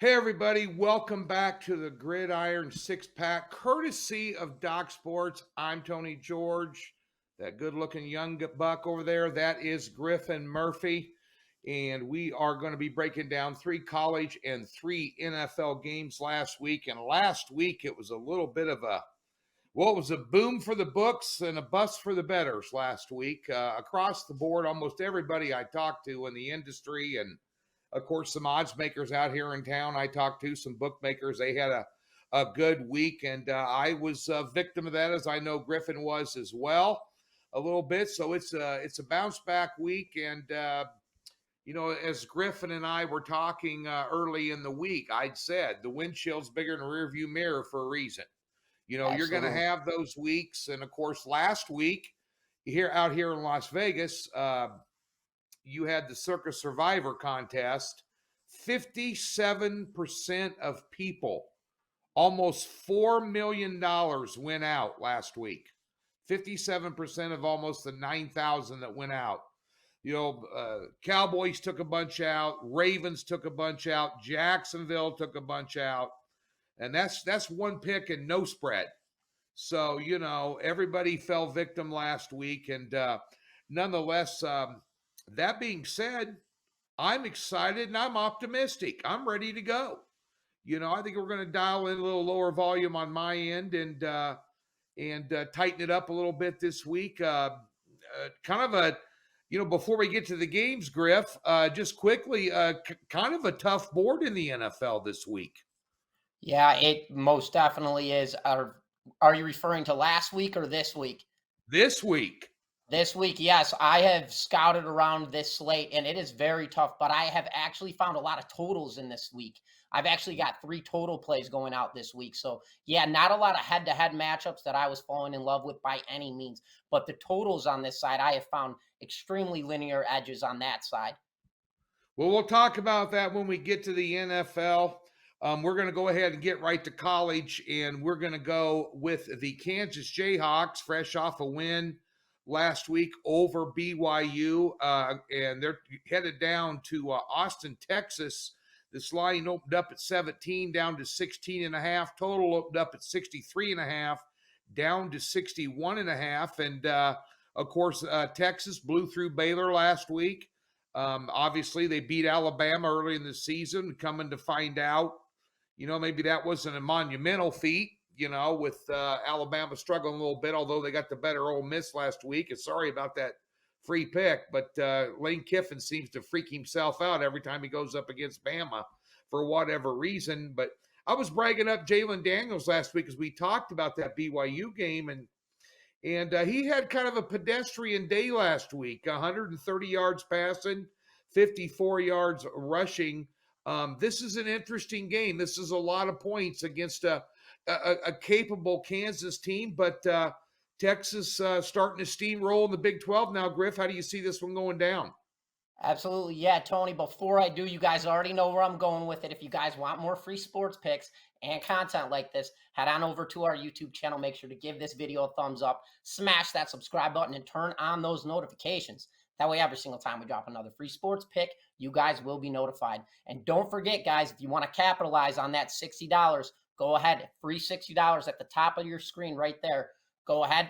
Hey, everybody, welcome back to the Gridiron Six Pack, courtesy of Doc Sports. I'm Tony George. That good looking young buck over there, that is Griffin Murphy. And we are going to be breaking down 3 college and 3 NFL games last week. And last week, it was a little bit of it was a boom for the books and a bust for the bettors last week. Across the board, almost everybody I talked to in the industry and of course, some odds makers out here in town I talked to, some bookmakers, they had a good week, and I was a victim of that, as I know Griffin was as well, a little bit. So it's a bounce back week, and as Griffin and I were talking early in the week, I'd said the windshield's bigger than a rearview mirror for a reason. You're going to Absolutely. have those weeks, and of course, last week out here in Las Vegas. You had the Circus Survivor contest. 57% of people, almost $4 million went out last week. 57% of almost the 9,000 that went out. Cowboys took a bunch out. Ravens took a bunch out. Jacksonville took a bunch out. And that's one pick and no spread. So, everybody fell victim last week. And nonetheless, that being said, I'm excited and I'm optimistic. I'm ready to go. I think we're going to dial in a little lower volume on my end and tighten it up a little bit this week. Kind of before we get to the games, Griff, just quickly, kind of a tough board in the NFL this week. Yeah, it most definitely is. Are you referring to last week or this week? This week. This week, yes. I have scouted around this slate and it is very tough, but I have actually found a lot of totals in this week. I've actually got 3 total plays going out this week. So, yeah, not a lot of head to head matchups that I was falling in love with by any means, but the totals on this side, I have found extremely linear edges on that side. Well, we'll talk about that when we get to the NFL. We're going to go ahead and get right to college, and we're going to go with the Kansas Jayhawks, fresh off a win last week over BYU, and they're headed down to Austin, Texas. This line opened up at 17, down to 16 and a half. Total opened up at 63 and a half, down to 61 and a half. And of course, Texas blew through Baylor last week. Obviously, they beat Alabama early in the season. Coming to find out, maybe that wasn't a monumental feat, with Alabama struggling a little bit, although they got the better Ole Miss last week. And sorry about that free pick, but Lane Kiffin seems to freak himself out every time he goes up against Bama for whatever reason. But I was bragging up Jalen Daniels last week as we talked about that BYU game, and he had kind of a pedestrian day last week, 130 yards passing, 54 yards rushing. This is an interesting game. This is a lot of points against a capable Kansas team, but Texas starting to steamroll in the Big 12 now. Griff, how do you see this one going down? Absolutely. Yeah, Tony, before I do, you guys already know where I'm going with it. If you guys want more free sports picks and content like this, head on over to our YouTube channel. Make sure to give this video a thumbs up, smash that subscribe button, and turn on those notifications. That way, every single time we drop another free sports pick, you guys will be notified. And don't forget, guys, if you want to capitalize on that $60, go ahead. Free $60 at the top of your screen right there. Go ahead,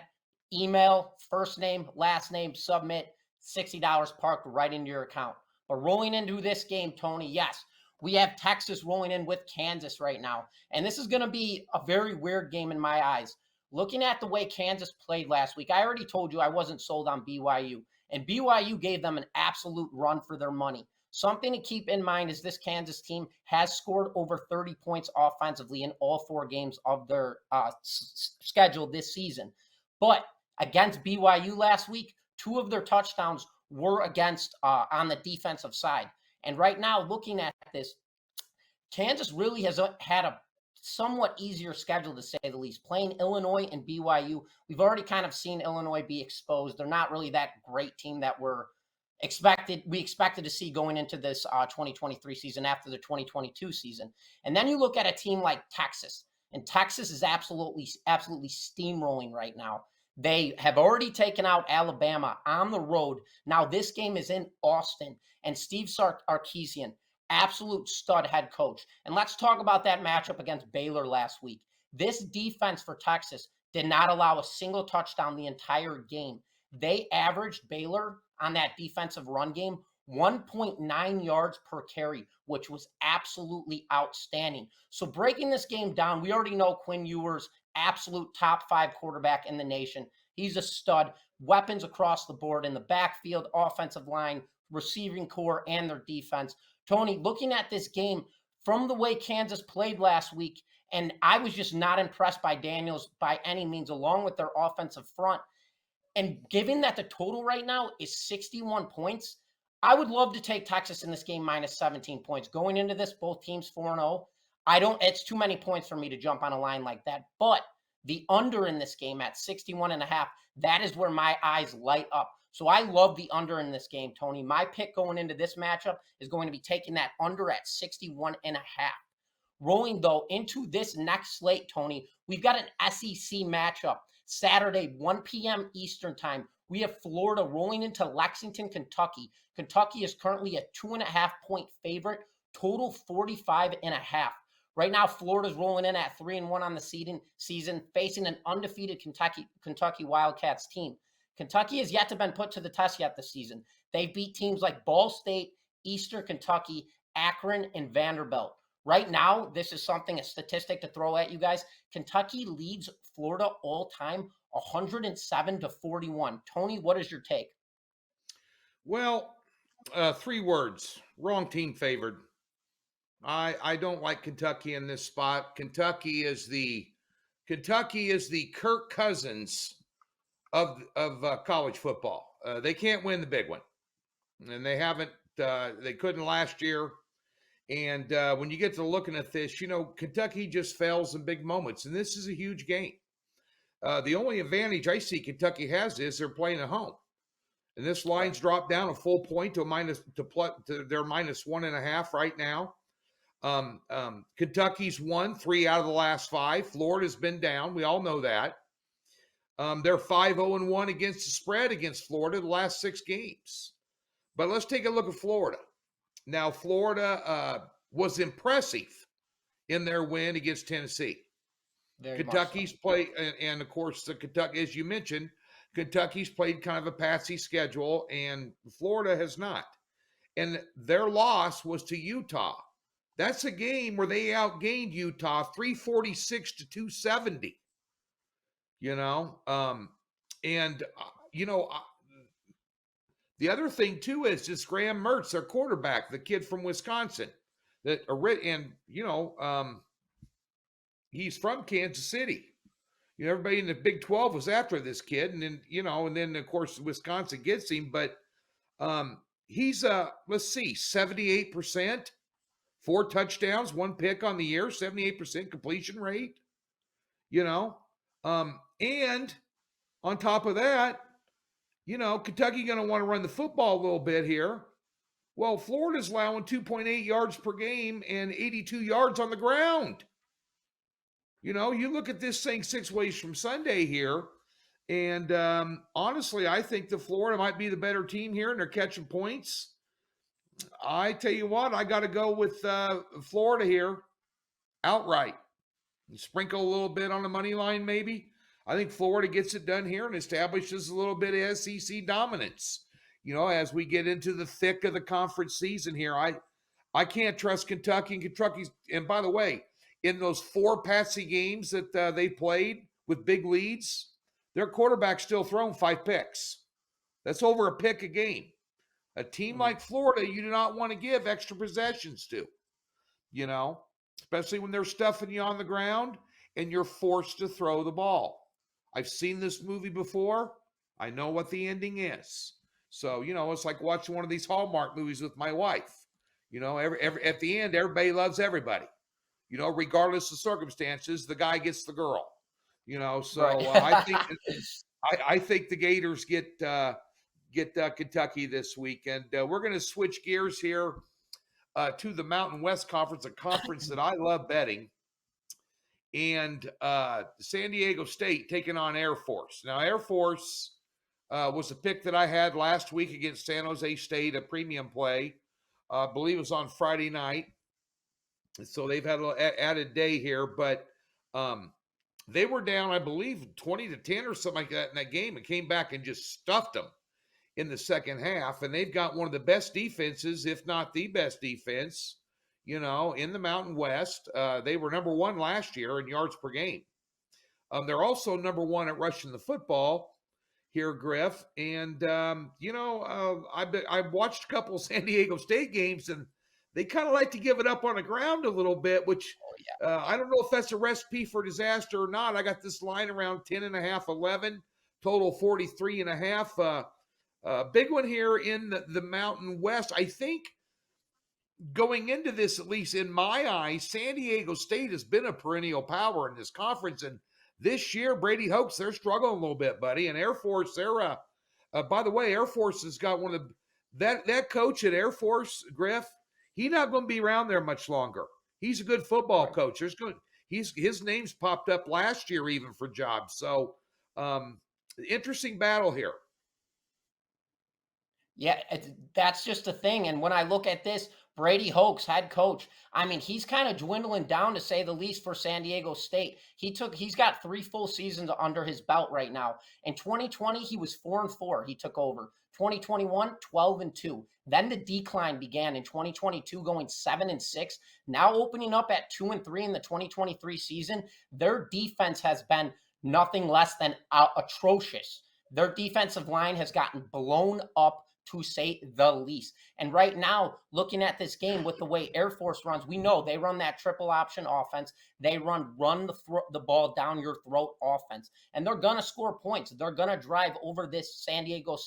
email, first name, last name, submit. $60 parked right into your account. But rolling into this game, Tony, yes, we have Texas rolling in with Kansas right now. And this is going to be a very weird game in my eyes. Looking at the way Kansas played last week, I already told you I wasn't sold on BYU. And BYU gave them an absolute run for their money. Something to keep in mind is this Kansas team has scored over 30 points offensively in all 4 games of their schedule this season. But against BYU last week, 2 of their touchdowns were against on the defensive side. And right now, looking at this, Kansas really has had a somewhat easier schedule, to say the least. Playing Illinois and BYU, we've already kind of seen Illinois be exposed. They're not really that great team that we expected to see going into this 2023 season after the 2022 season. And then you look at a team like Texas, and Texas is absolutely steamrolling right now. They have already taken out Alabama on the road. Now this game is in Austin, and Steve Sarkisian, absolute stud head coach. And let's talk about that matchup against Baylor last week. This defense for Texas did not allow a single touchdown the entire game. They averaged Baylor on that defensive run game 1.9 yards per carry, which was absolutely outstanding. So breaking this game down, we already know Quinn Ewers, absolute top 5 quarterback in the nation. He's a stud. Weapons across the board in the backfield, offensive line, receiving core, and their defense. Tony, looking at this game from the way Kansas played last week, and I was just not impressed by Daniels by any means, along with their offensive front. And given that the total right now is 61 points, I would love to take Texas in this game minus 17 points. Going into this, both teams 4-0. It's too many points for me to jump on a line like that. But the under in this game at 61.5, that is where my eyes light up. So I love the under in this game, Tony. My pick going into this matchup is going to be taking that under at 61.5. Rolling, though, into this next slate, Tony, we've got an SEC matchup. Saturday, 1 p.m. Eastern time. We have Florida rolling into Lexington, Kentucky. Kentucky is currently a 2.5-point favorite, total 45.5. Right now, Florida's rolling in at 3-1 on the season, facing an undefeated Kentucky Wildcats team. Kentucky has yet to been put to the test yet this season. They've beat teams like Ball State, Eastern Kentucky, Akron, and Vanderbilt. Right now, this is a statistic to throw at you guys. Kentucky leads Florida all time 107-41. Tony, what is your take? Well, 3 words. Wrong team favored. I don't like Kentucky in this spot. Kentucky is the Kirk Cousins of college football. They can't win the big one, and they haven't. They couldn't last year. And when you get to looking at this, Kentucky just fails in big moments, and this is a huge game. The only advantage I see Kentucky has is they're playing at home, and this line's dropped down a full point to their minus 1.5 right now. Kentucky's won 3 out of the last 5. Florida's been down. We all know that. They're 5-0-1 against the spread against Florida the last 6 games. But let's take a look at Florida. Now, Florida was impressive in their win against Tennessee. Kentucky's played, and of course, Kentucky, as you mentioned, Kentucky's played kind of a patsy schedule, and Florida has not. And their loss was to Utah. That's a game where they outgained Utah 346-270. The other thing too is just Graham Mertz, their quarterback, the kid from Wisconsin, he's from Kansas City. Everybody in the Big 12 was after this kid, and then of course Wisconsin gets him, but he's 78%, 4 touchdowns, 1 pick on the year, 78% completion rate. And on top of that, Kentucky going to want to run the football a little bit here. Well, Florida's allowing 2.8 yards per game and 82 yards on the ground. You look at this thing 6 ways from Sunday here, and honestly, I think that Florida might be the better team here, and they're catching points. I tell you what, I got to go with Florida here outright. Sprinkle a little bit on the money line, maybe. I think Florida gets it done here and establishes a little bit of SEC dominance. As we get into the thick of the conference season here, I can't trust Kentucky. And by the way, in those 4 patsy games that they played with big leads, their quarterback's still thrown 5 picks. That's over a pick a game. A team like Florida, you do not want to give extra possessions to, especially when they're stuffing you on the ground and you're forced to throw the ball. I've seen this movie before. I know what the ending is. So, it's like watching one of these Hallmark movies with my wife. At the end, everybody loves everybody. Regardless of circumstances, the guy gets the girl. So right. I think the Gators get Kentucky this week, and we're going to switch gears here to the Mountain West Conference, a conference that I love betting. And San Diego State taking on Air Force. Now, Air Force was a pick that I had last week against San Jose State, a premium play. I believe it was on Friday night. So they've had an added day here, but they were down, I believe, 20-10 or something like that in that game, and came back and just stuffed them in the second half. And they've got one of the best defenses, if not the best defense, in the Mountain West. They were number one last year in yards per game. They're also number one at rushing the football here, Griff. And, I've watched a couple of San Diego State games, and they kind of like to give it up on the ground a little bit, which I don't know if that's a recipe for disaster or not. I got this line around 10.5, 11, total 43.5. Big one here in the Mountain West. I think going into this, at least in my eyes, San Diego State has been a perennial power in this conference. And this year, Brady Hoke's, they're struggling a little bit, buddy. And Air Force, they're by the way, Air Force has got one of that coach at Air Force, Griff. He's not going to be around there much longer. He's a good football coach. His name's popped up last year even for jobs. So interesting battle here. Yeah, that's just the thing. And when I look at this, Brady Hoke's head coach, I mean, he's kind of dwindling down, to say the least, for San Diego State. He's got 3 full seasons under his belt right now. In 2020, he was 4-4. He took over. 2021, 12-2. Then the decline began in 2022, going 7-6. Now opening up at 2-3 in the 2023 season. Their defense has been nothing less than atrocious. Their defensive line has gotten blown up, to say the least. And right now, looking at this game with the way Air Force runs, we know they run that triple option offense. They run the ball down your throat offense. And they're going to score points. They're going to drive over this San Diego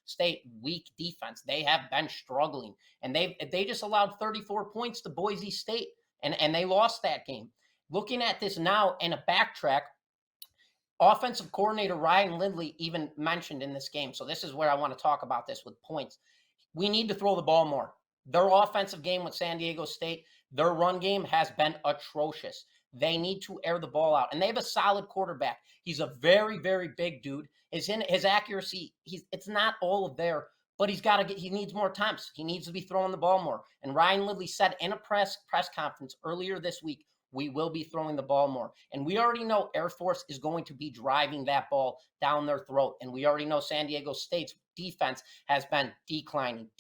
State weak defense. They have been struggling. And they just allowed 34 points to Boise State. And they lost that game. Looking at this now in a backtrack, offensive coordinator Ryan Lindley even mentioned in this game. So this is where I want to talk about this with points. We need to throw the ball more. Their offensive game with San Diego State, their run game has been atrocious. They need to air the ball out. And they have a solid quarterback. He's a very, very big dude. His accuracy, it's not all of there, but he needs more attempts. He needs to be throwing the ball more. And Ryan Lindley said in a press conference earlier this week, we will be throwing the ball more. And we already know Air Force is going to be driving that ball down their throat. And we already know San Diego State's defense has been declining.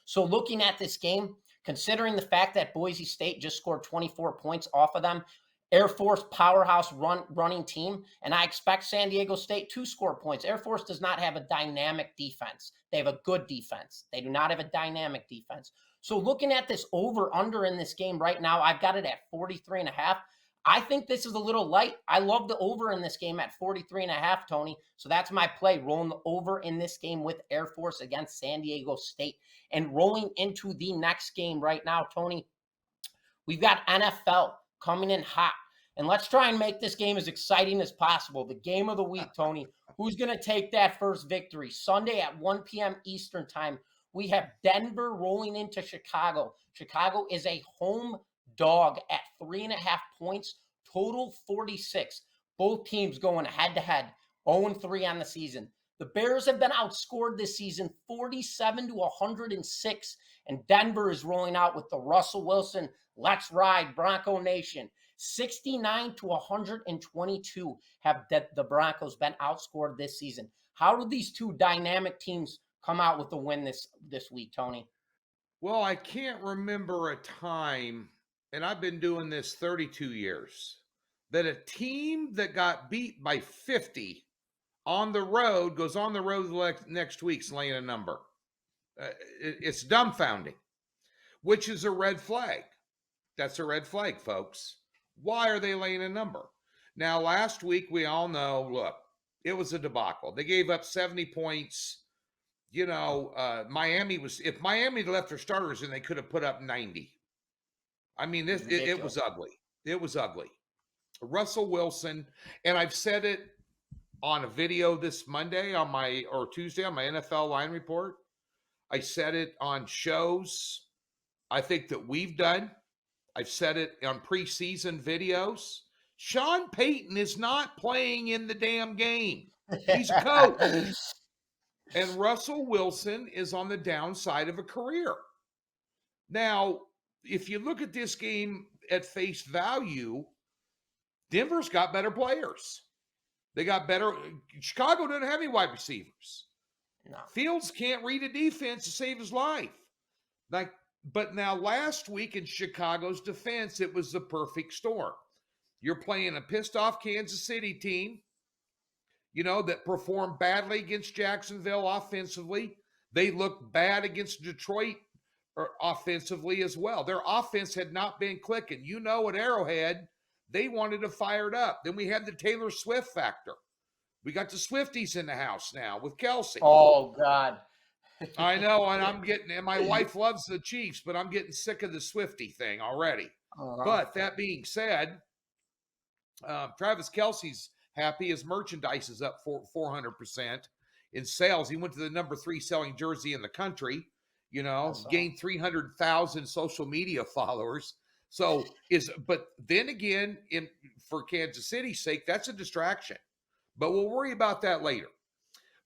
So looking at this game, considering the fact that Boise State just scored 24 points off of them, Air Force powerhouse running team, and I expect San Diego State to score points. Air Force does not have a dynamic defense. They have a good defense. They do not have a dynamic defense. So looking at this over-under in this game right now, I've got it at 43.5. I think this is a little light. I love the over in this game at 43.5, Tony. So that's my play, rolling the over in this game with Air Force against San Diego State. And rolling into the next game right now, Tony, we've got NFL coming in hot. And let's try and make this game as exciting as possible. The game of the week, Tony. Who's going to take that first victory? Sunday at 1 p.m. Eastern time. We have Denver rolling into Chicago. Chicago is a home dog at 3.5 points, total 46. Both teams going head-to-head, 0-3 on the season. The Bears have been outscored this season 47-106, and Denver is rolling out with the Russell Wilson, let's ride, Bronco Nation. 69-122 have the Broncos been outscored this season. How do these two dynamic teams come out with the win this week, Tony? Well, I can't remember a time, and I've been doing this 32 years, that a team that got beat by 50 on the road goes on the road next week's laying a number. It's dumbfounding, which is a red flag. That's a red flag, folks. Why are they laying a number? Now, last week, we all know, look, it was a debacle. They gave up 70 points. If Miami left their starters in, they could have put up 90. I mean, it was ugly. It was ugly. Russell Wilson, and I've said it on a video this Monday or Tuesday on my NFL line report. I said it on shows I think that we've done. I've said it on preseason videos. Sean Payton is not playing in the damn game. He's a coach. And Russell Wilson is on the downside of a career. Now, if you look at this game at face value, Denver's got better players. They got better. Chicago doesn't have any wide receivers. No. Fields can't read a defense to save his life. But now last week in Chicago's defense, it was the perfect storm. You're playing a pissed off Kansas City team, that performed badly against Jacksonville offensively. They looked bad against Detroit offensively as well. Their offense had not been clicking. At Arrowhead, they wanted to fire it up. Then we had the Taylor Swift factor. We got the Swifties in the house now with Kelsey. Oh, God. I know, and my wife loves the Chiefs, but I'm getting sick of the Swiftie thing already. But that being said, Travis Kelsey's happy. His merchandise is up 400% in sales. He went to the number 3 selling jersey in the country, gained 300,000 social media followers. But then again, for Kansas City's sake, that's a distraction. But we'll worry about that later.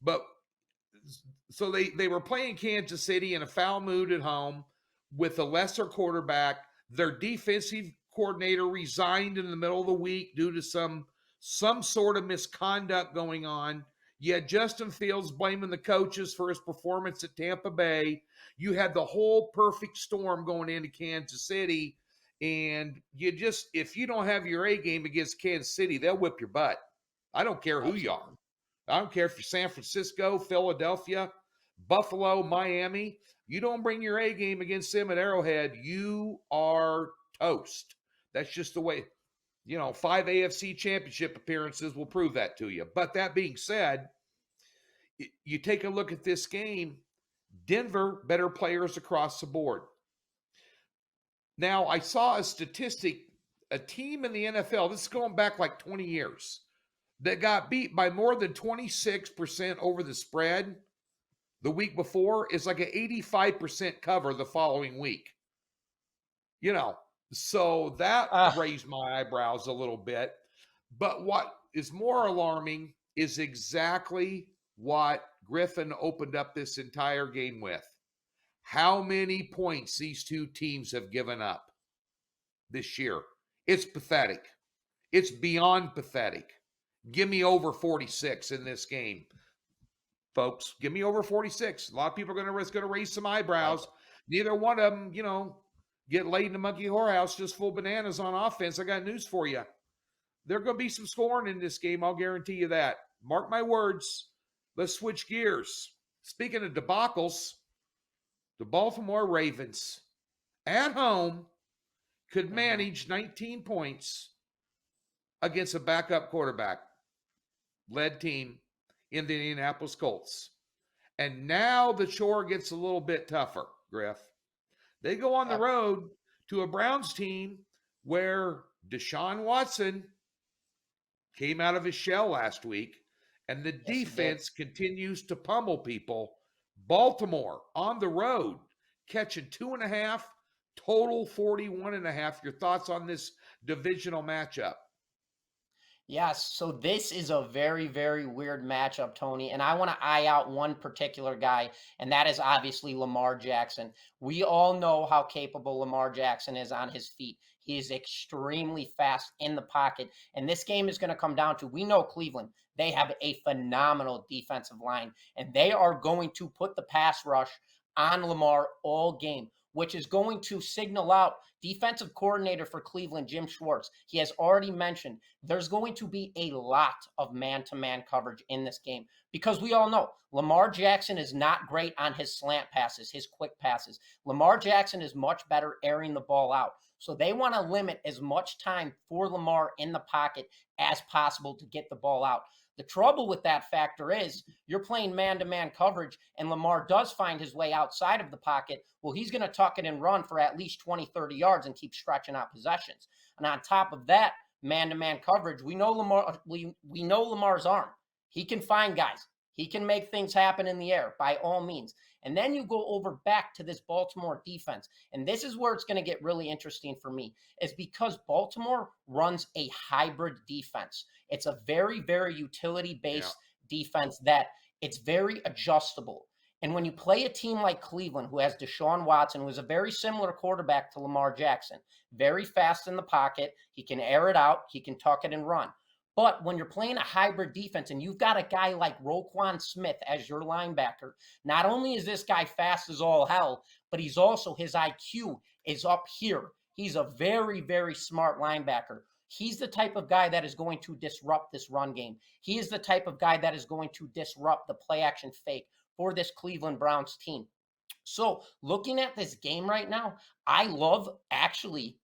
But so they were playing Kansas City in a foul mood at home with a lesser quarterback. Their defensive coordinator resigned in the middle of the week due to some sort of misconduct going on. You had Justin Fields blaming the coaches for his performance at Tampa Bay. You had the whole perfect storm going into Kansas City. And if you don't have your A game against Kansas City, they'll whip your butt. I don't care who you are. I don't care if you're San Francisco, Philadelphia, Buffalo, Miami. You don't bring your A game against them at Arrowhead, you are toast. That's just the way, 5 AFC championship appearances will prove that to you. But that being said, you take a look at this game, Denver, better players across the board. Now, I saw a statistic, a team in the NFL, this is going back like 20 years, that got beat by more than 26% over the spread the week before is like an 85% cover the following week. So that raised my eyebrows a little bit. But what is more alarming is exactly what Griffin opened up this entire game with. How many points these two teams have given up this year. It's pathetic. It's beyond pathetic. Give me over 46 in this game, folks. Give me over 46. A lot of people are going to raise some eyebrows. Neither one of them, get laid in a monkey whorehouse just full bananas on offense. I got news for you. There's going to be some scoring in this game. I'll guarantee you that. Mark my words. Let's switch gears. Speaking of debacles, the Baltimore Ravens at home could manage 19 points against a backup quarterback-led team in the Indianapolis Colts. And now the chore gets a little bit tougher, Griff. They go on the road to a Browns team where Deshaun Watson came out of his shell last week, and the defense continues to pummel people. Baltimore on the road, catching 2.5, total 41.5. Your thoughts on this divisional matchup? Yes, so this is a very, very weird matchup, Tony, and I want to eye out one particular guy, and that is obviously Lamar Jackson. We all know how capable Lamar Jackson is on his feet. He is extremely fast in the pocket, and this game is going to come down to, we know Cleveland, they have a phenomenal defensive line, and they are going to put the pass rush on Lamar all game, which is going to signal out defensive coordinator for Cleveland, Jim Schwartz. He has already mentioned there's going to be a lot of man-to-man coverage in this game because we all know Lamar Jackson is not great on his slant passes, his quick passes. Lamar Jackson is much better airing the ball out. So they want to limit as much time for Lamar in the pocket as possible to get the ball out. The trouble with that factor is you're playing man-to-man coverage and Lamar does find his way outside of the pocket. Well, he's going to tuck it and run for at least 20, 30 yards and keep stretching out possessions. And on top of that, man-to-man coverage, we know Lamar's arm. He can find guys. He can make things happen in the air by all means. And then you go over back to this Baltimore defense. And this is where it's going to get really interesting for me, is because Baltimore runs a hybrid defense. It's a very, very utility-based defense that it's very adjustable. And when you play a team like Cleveland, who has Deshaun Watson, who is a very similar quarterback to Lamar Jackson, very fast in the pocket, he can air it out, he can tuck it and run. But when you're playing a hybrid defense and you've got a guy like Roquan Smith as your linebacker, not only is this guy fast as all hell, but he's also, his IQ is up here. He's a very, very smart linebacker. He's the type of guy that is going to disrupt this run game. He is the type of guy that is going to disrupt the play action fake for this Cleveland Browns team. So looking at this game right now, I love actually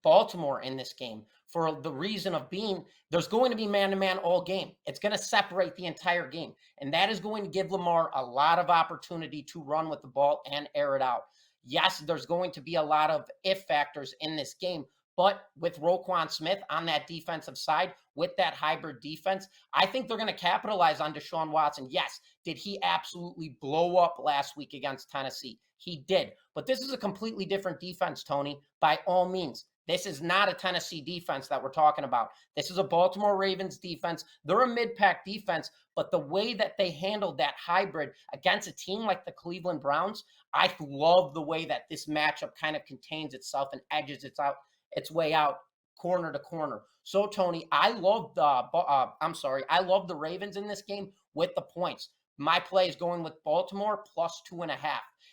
Baltimore in this game for the reason of being there's going to be man-to-man all game. It's going to separate the entire game. And that is going to give Lamar a lot of opportunity to run with the ball and air it out. Yes, there's going to be a lot of if factors in this game, but with Roquan Smith on that defensive side, with that hybrid defense, I think they're going to capitalize on Deshaun Watson. Yes, did he absolutely blow up last week against Tennessee? He did. But this is a completely different defense, Tony, by all means. This is not a Tennessee defense that we're talking about. This is a Baltimore Ravens defense. They're a mid-pack defense, but the way that they handled that hybrid against a team like the Cleveland Browns, I love the way that this matchup kind of contains itself and edges its way out corner to corner. So Tony, I love the Ravens in this game with the points. My play is going with Baltimore plus 2.5.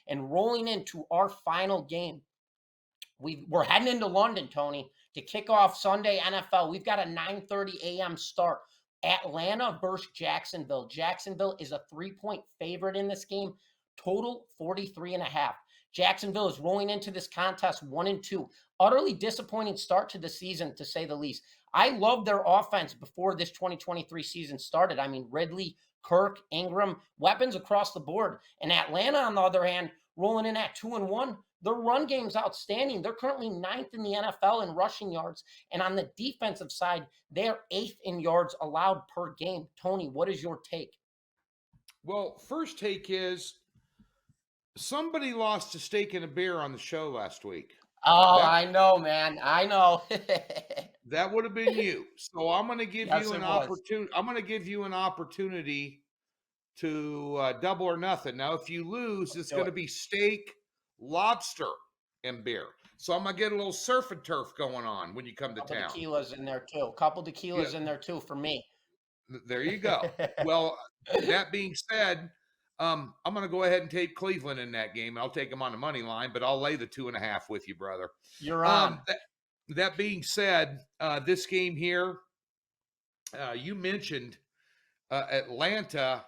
And rolling into our final game, we're heading into London, Tony, to kick off Sunday NFL. We've got a 9:30 a.m. start. Atlanta versus Jacksonville. Jacksonville is a 3-point favorite in this game. Total 43.5. Jacksonville is rolling into this contest 1-2. Utterly disappointing start to the season, to say the least. I love their offense before this 2023 season started. I mean, Ridley, Kirk, Ingram, weapons across the board. And Atlanta, on the other hand, rolling in at 2-1. Their run game's outstanding. They're currently 9th in the NFL in rushing yards. And on the defensive side, they're 8th in yards allowed per game. Tony, what is your take? Well, first take is somebody lost a steak and a beer on the show last week. Oh, I know, man. I know. That would have been you. So I'm going to give you an opportunity. I'm going to give you an opportunity to double or nothing. Now, if you lose, it's going to be steak, lobster, and beer. So I'm going to get a little surf and turf going on when you come to town. Tequilas in there too. A couple tequilas in there too for me. There you go. Well, that being said, I'm going to go ahead and take Cleveland in that game. I'll take them on the money line, but I'll lay the 2.5 with you, brother. You're on. That being said, this game here, you mentioned Atlanta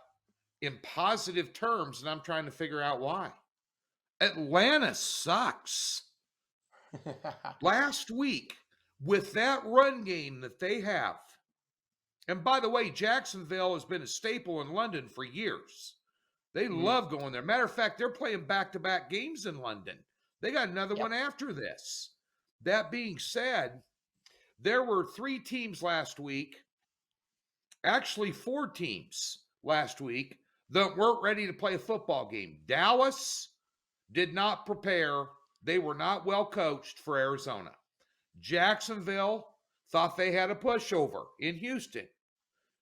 in positive terms, and I'm trying to figure out why. Atlanta sucks. Last week, with that run game that they have, and by the way, Jacksonville has been a staple in London for years. They love going there. Matter of fact, they're playing back-to-back games in London. They got another one after this. That being said, there were 3 teams last week, actually 4 teams last week, that weren't ready to play a football game. Dallas did not prepare. They were not well coached for Arizona. Jacksonville thought they had a pushover in Houston,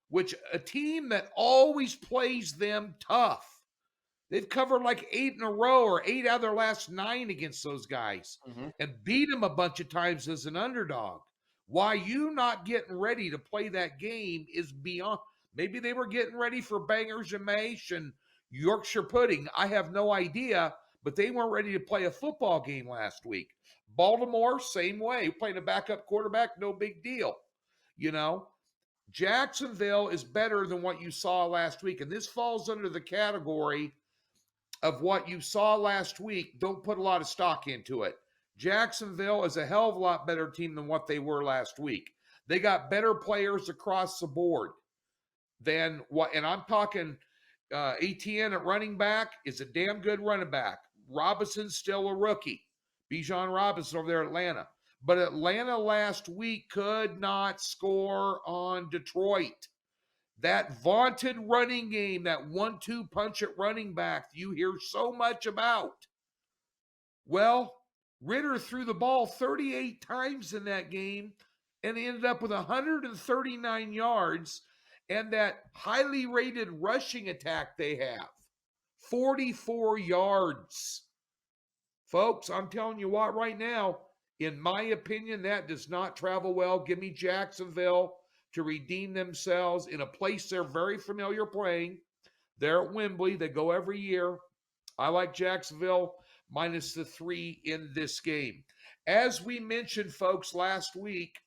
which a team that always plays them tough. They've covered like 8 in a row or 8 out of their last 9 against those guys and beat them a bunch of times as an underdog. Why you not getting ready to play that game is beyond. Maybe they were getting ready for bangers and mash and Yorkshire pudding. I have no idea, but they weren't ready to play a football game last week. Baltimore, same way. Playing a backup quarterback, no big deal. You know, Jacksonville is better than what you saw last week. And this falls under the category of what you saw last week. Don't put a lot of stock into it. Jacksonville is a hell of a lot better team than what they were last week. They got better players across the board than what, and I'm talking ATN at running back is a damn good running back. Robinson's still a rookie. Bijan Robinson over there at Atlanta. But Atlanta last week could not score on Detroit. That vaunted running game, that 1-2 punch at running back you hear so much about. Well, Ritter threw the ball 38 times in that game and ended up with 139 yards and that highly rated rushing attack they have. 44 yards. Folks, I'm telling you what right now, in my opinion, that does not travel well. Give me Jacksonville to redeem themselves in a place they're very familiar playing. They're at Wembley. They go every year. I like Jacksonville minus the 3 in this game. As we mentioned, folks, last week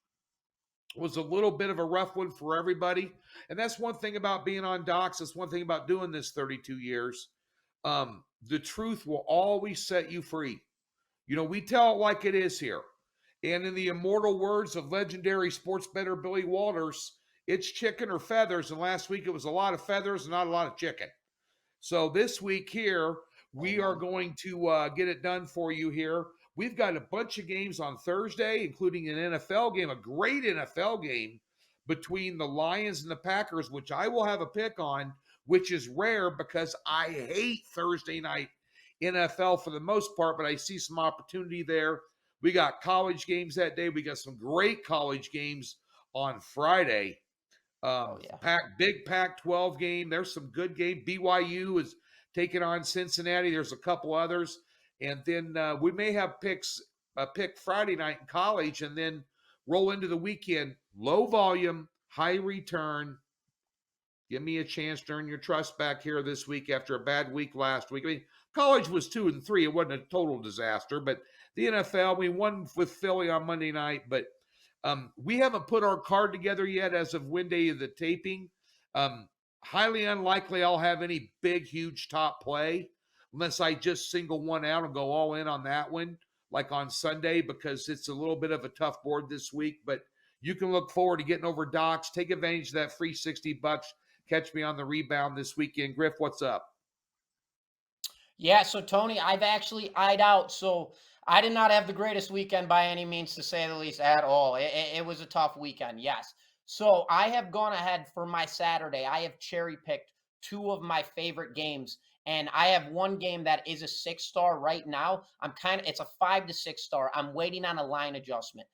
was a little bit of a rough one for everybody. And that's one thing about being on Docs. That's one thing about doing this 32 years. The truth will always set you free. You know, we tell it like it is here. And in the immortal words of legendary sports bettor Billy Walters, it's chicken or feathers. And last week it was a lot of feathers and not a lot of chicken. So this week here, we are going to get it done for you here. We've got a bunch of games on Thursday, including an NFL game, a great NFL game between the Lions and the Packers, which I will have a pick on, which is rare because I hate Thursday night NFL for the most part, but I see some opportunity there. We got college games that day. We got some great college games on Friday. Big Pac-12 game. There's some good game. BYU is taking on Cincinnati. There's a couple others. And then we may have a pick Friday night in college and then roll into the weekend. Low volume, high return. Give me a chance to earn your trust back here this week after a bad week last week. I mean, college was 2-3. It wasn't a total disaster. But the NFL, we won with Philly on Monday night. But we haven't put our card together yet as of Wednesday of the taping. Highly unlikely I'll have any big, huge top play unless I just single one out and go all in on that one, like on Sunday, because it's a little bit of a tough board this week. But you can look forward to getting over Docs. Take advantage of that free $60. Catch me on the rebound this weekend. Griff, what's up? Yeah, so Tony, I've actually eyed out. So I did not have the greatest weekend by any means, to say the least, at all. It was a tough weekend, yes. So I have gone ahead for my Saturday. I have cherry-picked 2 of my favorite games. And I have one game that is a 6-star right now. It's a 5 to 6-star. I'm waiting on a line adjustment.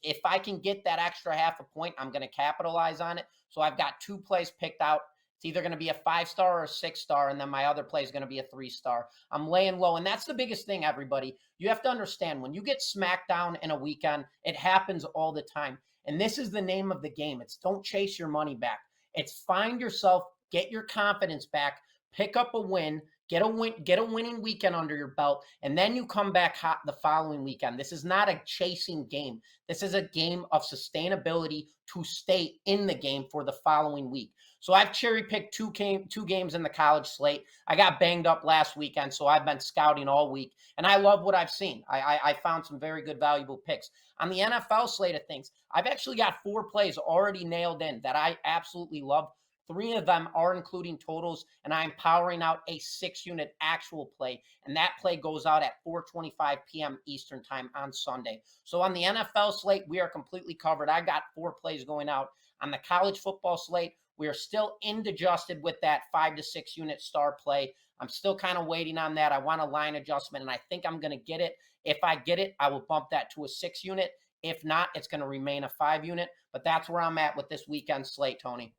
If I can get that extra half a point, I'm going to capitalize on it. So I've got 2 plays picked out. It's either going to be a 5-star or a 6-star, and then my other play is going to be a 3-star. I'm laying low, and that's the biggest thing, everybody. You have to understand, when you get smacked down in a weekend, it happens all the time. And this is the name of the game. It's don't chase your money back. It's find yourself, get your confidence back, pick up a win, get a winning weekend under your belt, and then you come back hot the following weekend. This is not a chasing game. This is a game of sustainability to stay in the game for the following week. So I've cherry-picked 2 games in the college slate. I got banged up last weekend, so I've been scouting all week, and I love what I've seen. I found some very good, valuable picks. On the NFL slate of things, I've actually got 4 plays already nailed in that I absolutely love. 3 of them are including totals, and I'm powering out a 6-unit actual play, and that play goes out at 4:25 p.m. Eastern time on Sunday. So on the NFL slate, we are completely covered. I got 4 plays going out. On the college football slate, we are still indigested with that 5 to 6 unit star play. I'm still kind of waiting on that. I want a line adjustment, and I think I'm going to get it. If I get it, I will bump that to a 6 unit. If not, it's going to remain a 5 unit. But that's where I'm at with this weekend slate, Tony.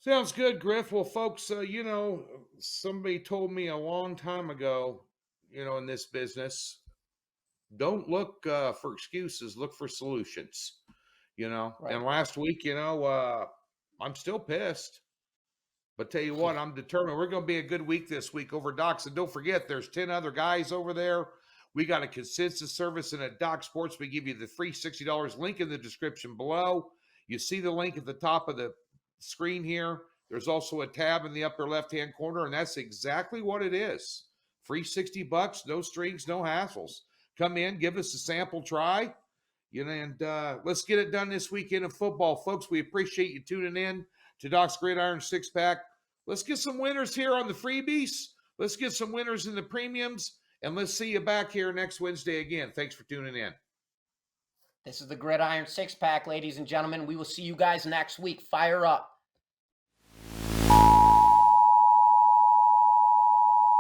Sounds good, Griff. Well, folks, somebody told me a long time ago, in this business, don't look for excuses, look for solutions, Right. And last week, I'm still pissed. But tell you what, I'm determined. We're going to be a good week this week over Docs. And don't forget, there's 10 other guys over there. We got a consensus service and at Doc Sports. We give you the free $60 link in the description below. You see the link at the top of the screen here. There's also a tab in the upper left-hand corner, and that's exactly what it is. Free $60, no strings, no hassles. Come in, give us a sample try, and let's get it done this weekend of football. Folks, we appreciate you tuning in to Doc's Gridiron 6-Pack. Let's get some winners here on the freebies. Let's get some winners in the premiums, and let's see you back here next Wednesday again. Thanks for tuning in. This is the Gridiron 6-Pack, ladies and gentlemen. We will see you guys next week. Fire up.